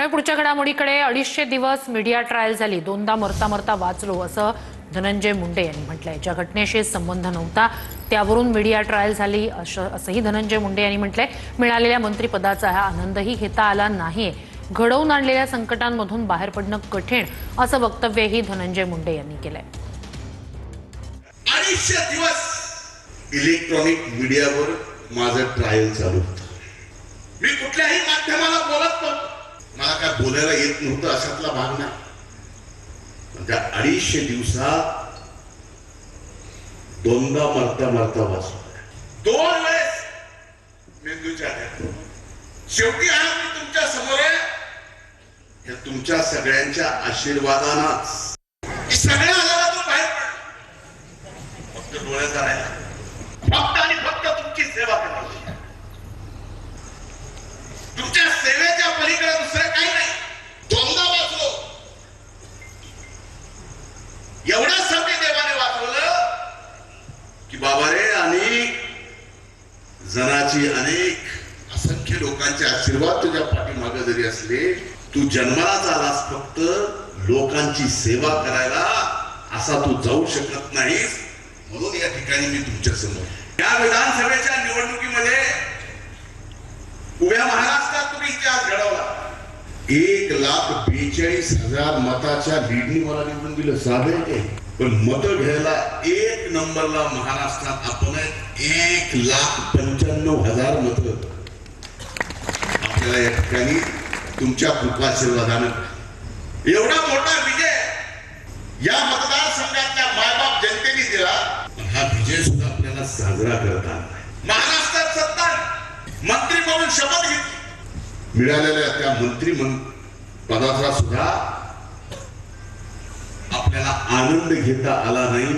पुढच्या घडामोडीकडे 250 दिवस media trial झाली, दोनदा मरता मरता वाचलो असं धनंजय मुंडे यांनी म्हटलंय। ज्या घटनेशी संबंध नव्हता त्यावरून मीडिया ट्रायल झाली असंही धनंजय मुंडे यांनी म्हटलंय। मिळालेल्या मंत्रिपदाचा हा आनंदही घेता आला नाही, घडवून आणलेल्या संकटांमधून बाहेर पडणं कठीण असं वक्तव्यही धनंजय मुंडे यांनी केलंय। 250 दिवस इलेक्ट्रॉनिक मीडियावर माझं ट्रायल चालू होतं। मी कुठल्याही माध्यमाला बोलत नव्हतो, मला काय बोलायला येत नव्हतं अशातला भाग नाही। पण त्या 250 दिवसात दोनदा मरता मरता वाचलो, 2 वेळेस मेंदूच्या आत। शेवटी आज मी तुमच्या समोर आहे, या तुमच्या सगळ्यांच्या आशीर्वादानंच सगळ्या आजारातून बाहेर पडलो। फक्त डोळ्याचा राहिला, फक्त आणि फक्त तुमची सेवा करायची। तुमच्या सेवेच्या पलीकडे दुसरं काही नाही। दोनदा वाचलो, एवढं सत्य देवाने वाचवलं की बाबा रे, अनेक जनाची अनेक असंख्य लोकांचे आशीर्वाद तुझ्या पाठीमागे जरी असले, तू जन्मालाच आलास फक्त लोकांची सेवा करायला, असा तू जाऊ शकत नाहीस। म्हणून या ठिकाणी मी तुमच्या समोर या विधानसभेच्या निवडणुकीमध्ये उभ्या महाराष्ट्रात तुम्ही इतिहास घडवला। 1,42,000 मताच्या लीडनी मला निवडून दिलं, साधे ते। पण मत घ्यायला 1 नंबरला महाराष्ट्रात आपण 1,95,000 मत आपल्याला या ठिकाणी तुमच्या कृपाशीर्वादानं एवढा मोठा विजय या मतदारसंघातल्या मायबाप जनतेने दिला। हा विजय सुद्धा आपल्याला साजरा करता आला। महाराष्ट्रात सत्ता मंत्री म्हणून शपथ घेतली, मिळालेल्या त्या मंत्री पदाचा सुद्धा आपल्याला आनंद घेता आला नाही।